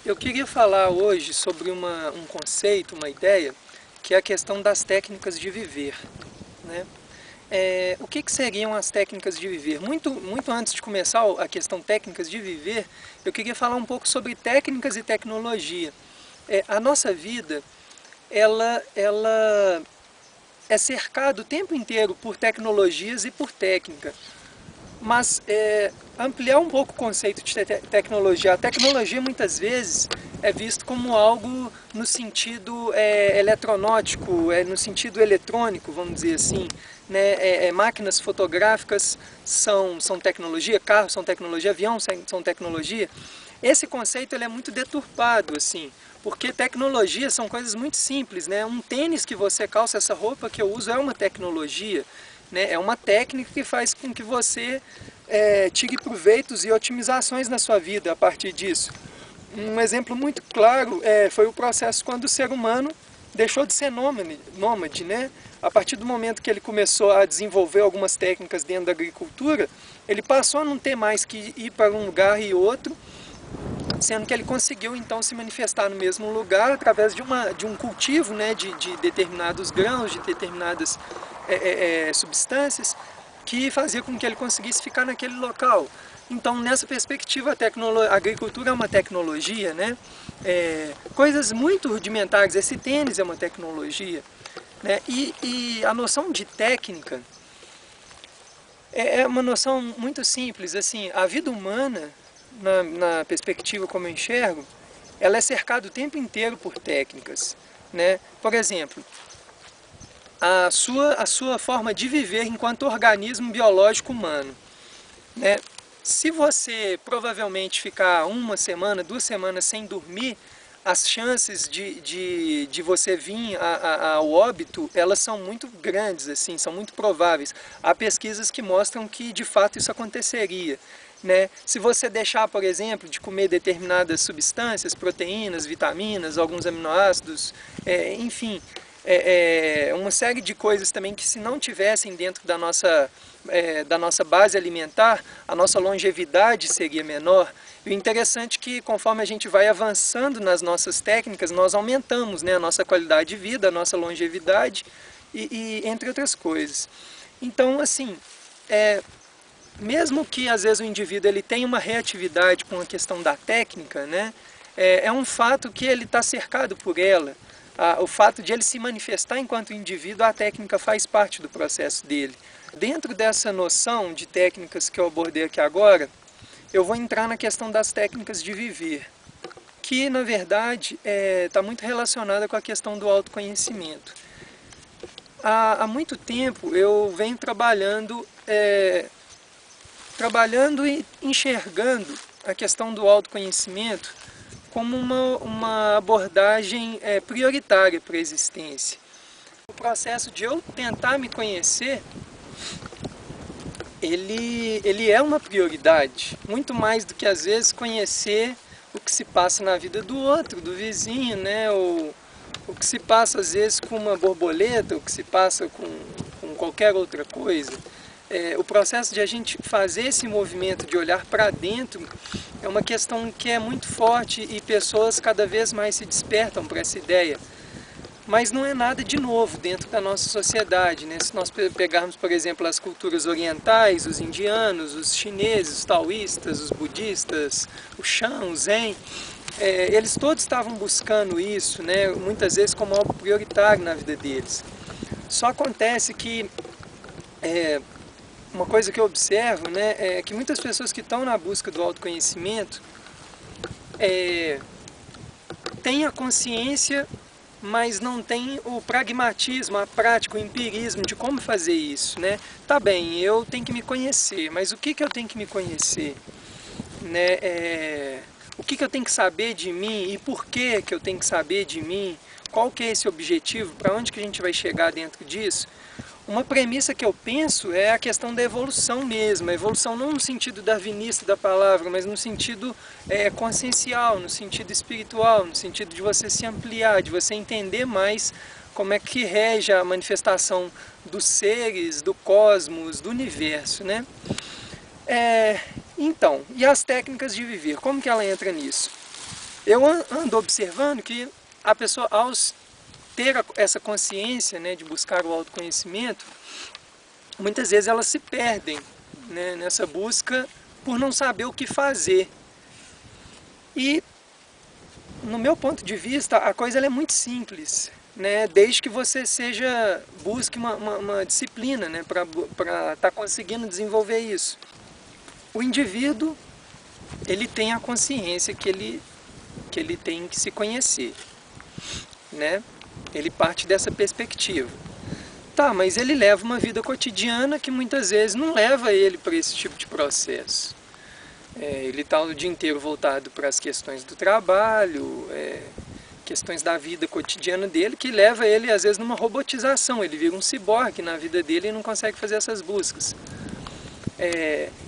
Eu queria falar hoje sobre um conceito, uma ideia, que é a questão das técnicas de viver, né? O que seriam as técnicas de viver? Muito antes de começar a questão técnicas de viver, eu queria falar um pouco sobre técnicas e tecnologia. A nossa vida, ela é cercada o tempo inteiro por tecnologias e por técnica. Mas ampliar um pouco o conceito de tecnologia. A tecnologia muitas vezes é visto como algo no sentido eletronótico, no sentido eletrônico, vamos dizer assim. Né? Máquinas fotográficas são tecnologia, carros são tecnologia, aviões são tecnologia. Esse conceito ele é muito deturpado, assim, porque tecnologia são coisas muito simples, né? Um tênis que você calça, essa roupa que eu uso é uma tecnologia. Né? É uma técnica que faz com que você tire proveitos e otimizações na sua vida a partir disso. Um exemplo muito claro foi o processo quando o ser humano deixou de ser nômade, né? A partir do momento que ele começou a desenvolver algumas técnicas dentro da agricultura, ele passou a não ter mais que ir para um lugar e outro, sendo que ele conseguiu então se manifestar no mesmo lugar através de um cultivo, né, de determinados grãos, de determinadas substâncias, que fazia com que ele conseguisse ficar naquele local. Então, nessa perspectiva, a agricultura é uma tecnologia, né? Coisas muito rudimentares, esse tênis é uma tecnologia. Né? E a noção de técnica é uma noção muito simples. Assim, a vida humana, na perspectiva como eu enxergo, ela é cercada o tempo inteiro por técnicas. Né? Por exemplo, a sua forma de viver enquanto organismo biológico humano. Né? Se você provavelmente ficar uma semana, 2 semanas sem dormir, as chances de você vir ao óbito, elas são muito grandes, assim, são muito prováveis. Há pesquisas que mostram que de fato isso aconteceria. Né? Se você deixar, por exemplo, de comer determinadas substâncias, proteínas, vitaminas, alguns aminoácidos, enfim, uma série de coisas também que se não tivessem dentro da nossa base alimentar, a nossa longevidade seria menor. E o interessante é que conforme a gente vai avançando nas nossas técnicas, nós aumentamos, né, a nossa qualidade de vida, a nossa longevidade e entre outras coisas. Então, assim, mesmo que às vezes o indivíduo ele tenha uma reatividade com a questão da técnica, né, é um fato que ele está cercado por ela. O fato de ele se manifestar enquanto indivíduo, a técnica faz parte do processo dele. Dentro dessa noção de técnicas que eu abordei aqui agora, eu vou entrar na questão das técnicas de viver, que na verdade está muito relacionada com a questão do autoconhecimento. Há muito tempo eu venho trabalhando e enxergando a questão do autoconhecimento como uma abordagem prioritária para a existência. O processo de eu tentar me conhecer, ele é uma prioridade, muito mais do que às vezes conhecer o que se passa na vida do outro, do vizinho, né? O que se passa às vezes com uma borboleta, o que se passa com qualquer outra coisa. O processo de a gente fazer esse movimento de olhar para dentro é uma questão que é muito forte e pessoas cada vez mais se despertam para essa ideia. Mas não é nada de novo dentro da nossa sociedade. Né? Se nós pegarmos, por exemplo, as culturas orientais, os indianos, os chineses, os taoístas, os budistas, o Shan, o Zen, eles todos estavam buscando isso, né? Muitas vezes como algo prioritário na vida deles. Só acontece que uma coisa que eu observo, né, é que muitas pessoas que estão na busca do autoconhecimento têm a consciência, mas não têm o pragmatismo, a prática, o empirismo de como fazer isso. Né? Tá bem, eu tenho que me conhecer, mas o que eu tenho que me conhecer? Né? O que eu tenho que saber de mim e por que eu tenho que saber de mim? Qual que é esse objetivo? Para onde que a gente vai chegar dentro disso? Uma premissa que eu penso é a questão da evolução mesmo, a evolução não no sentido darwinista da palavra, mas no sentido consciencial, no sentido espiritual, no sentido de você se ampliar, de você entender mais como é que rege a manifestação dos seres, do cosmos, do universo, né? Então, e as técnicas de viver, como que ela entra nisso? eu ando observando que a pessoa, ao ter essa consciência, né, de buscar o autoconhecimento, muitas vezes elas se perdem, né, nessa busca por não saber o que fazer. E, no meu ponto de vista, a coisa ela é muito simples, né, desde que você busque uma disciplina, né, para estar conseguindo desenvolver isso. O indivíduo, ele tem a consciência que ele tem que se conhecer, né? Ele parte dessa perspectiva. Tá, mas ele leva uma vida cotidiana que muitas vezes não leva ele para esse tipo de processo. Ele está o dia inteiro voltado para as questões do trabalho, questões da vida cotidiana dele, que leva ele às vezes numa robotização. Ele vira um ciborgue na vida dele e não consegue fazer essas buscas.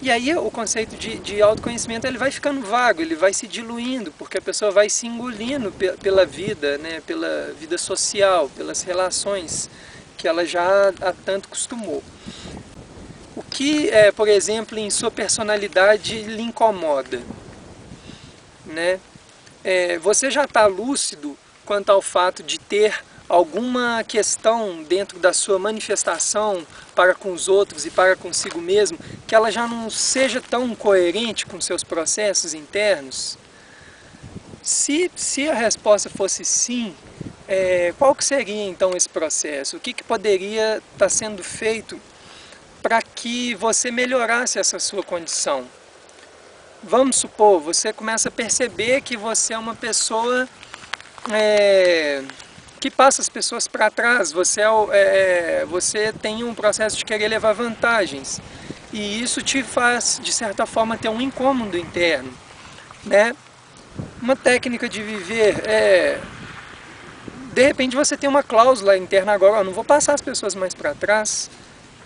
E aí o conceito de autoconhecimento ele vai ficando vago, ele vai se diluindo, porque a pessoa vai se engolindo pela vida, né, pela vida social, pelas relações que ela já há tanto costumou. O que, por exemplo, em sua personalidade lhe incomoda, né? Você já está lúcido quanto ao fato de ter alguma questão dentro da sua manifestação para com os outros e para consigo mesmo, que ela já não seja tão coerente com seus processos internos? Se a resposta fosse sim, qual que seria então esse processo? O que poderia estar sendo feito para que você melhorasse essa sua condição? Vamos supor, você começa a perceber que você é uma pessoa que passa as pessoas para trás, você tem um processo de querer levar vantagens, e isso te faz, de certa forma, ter um incômodo interno, né? Uma técnica de viver de repente você tem uma cláusula interna agora, não vou passar as pessoas mais para trás,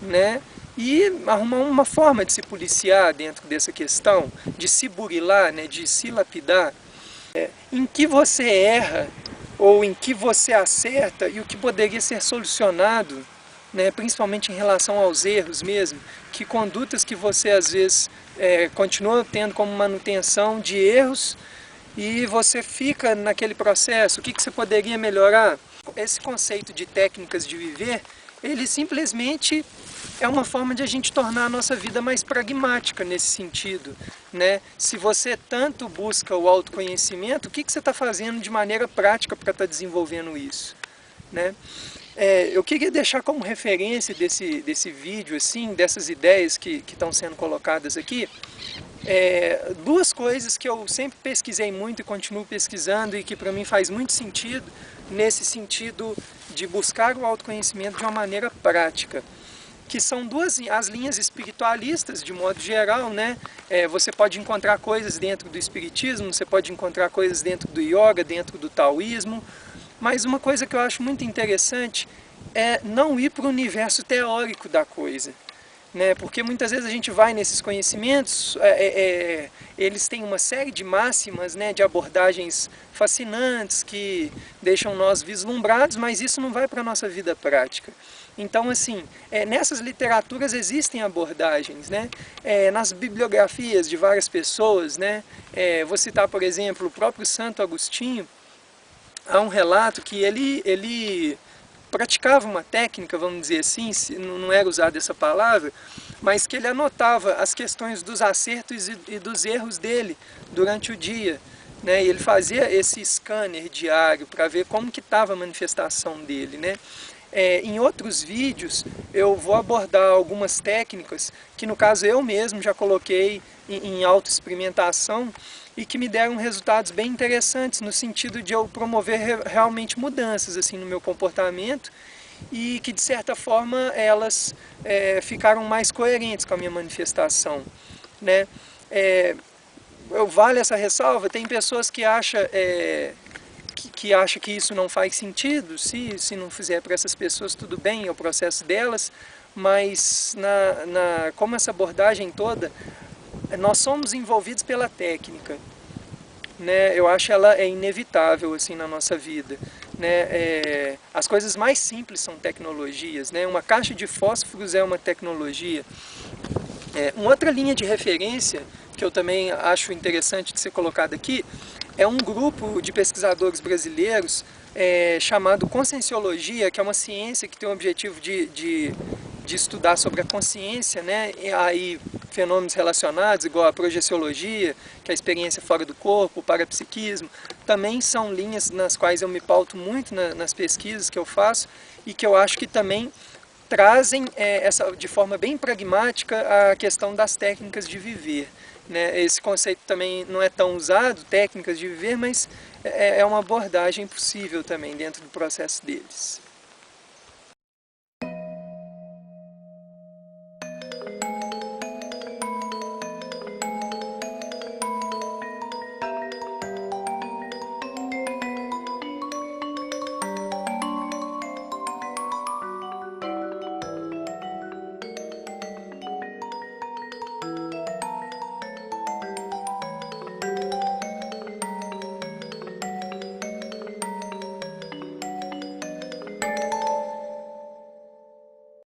né? E arrumar uma forma de se policiar dentro dessa questão, de se burilar, né? De se lapidar, em que você erra ou em que você acerta e o que poderia ser solucionado, né, principalmente em relação aos erros mesmo, que condutas que você às vezes continua tendo como manutenção de erros e você fica naquele processo, o que você poderia melhorar? Esse conceito de técnicas de viver, ele simplesmente é uma forma de a gente tornar a nossa vida mais pragmática nesse sentido, né? Se você tanto busca o autoconhecimento, o que você está fazendo de maneira prática para estar desenvolvendo isso, né? Eu queria deixar como referência desse vídeo, assim, dessas ideias que estão sendo colocadas aqui, duas coisas que eu sempre pesquisei muito e continuo pesquisando e que para mim faz muito sentido, nesse sentido de buscar o autoconhecimento de uma maneira prática, que são as linhas espiritualistas, de modo geral, né? Você pode encontrar coisas dentro do espiritismo, você pode encontrar coisas dentro do yoga, dentro do taoísmo, mas uma coisa que eu acho muito interessante é não ir para o universo teórico da coisa, né? Porque muitas vezes a gente vai nesses conhecimentos, eles têm uma série de máximas, né, de abordagens fascinantes que deixam nós vislumbrados, mas isso não vai para a nossa vida prática. Então, assim, nessas literaturas existem abordagens, né? Nas bibliografias de várias pessoas, né? Vou citar, por exemplo, o próprio Santo Agostinho. Há um relato que ele praticava uma técnica, vamos dizer assim, não era usada essa palavra, mas que ele anotava as questões dos acertos e dos erros dele durante o dia, né? E ele fazia esse scanner diário para ver como que estava a manifestação dele, né? Em outros vídeos eu vou abordar algumas técnicas que no caso eu mesmo já coloquei em autoexperimentação e que me deram resultados bem interessantes no sentido de eu promover realmente mudanças assim, no meu comportamento e que de certa forma elas ficaram mais coerentes com a minha manifestação, né? Vale essa ressalva, tem pessoas que acham que isso não faz sentido, se não fizer para essas pessoas tudo bem, é o processo delas, mas como essa abordagem toda, nós somos envolvidos pela técnica, né? Eu acho ela inevitável assim, na nossa vida, né? As coisas mais simples são tecnologias, né? Uma caixa de fósforos é uma tecnologia. Uma outra linha de referência que eu também acho interessante de ser colocada aqui é um grupo de pesquisadores brasileiros chamado Conscienciologia, que é uma ciência que tem o objetivo de estudar sobre a consciência, né? E aí fenômenos relacionados, igual a projeciologia, que é a experiência fora do corpo, o parapsiquismo, também são linhas nas quais eu me pauto muito nas pesquisas que eu faço e que eu acho que também trazem de forma bem pragmática a questão das técnicas de viver. Né? Esse conceito também não é tão usado, técnicas de viver, mas é uma abordagem possível também dentro do processo deles.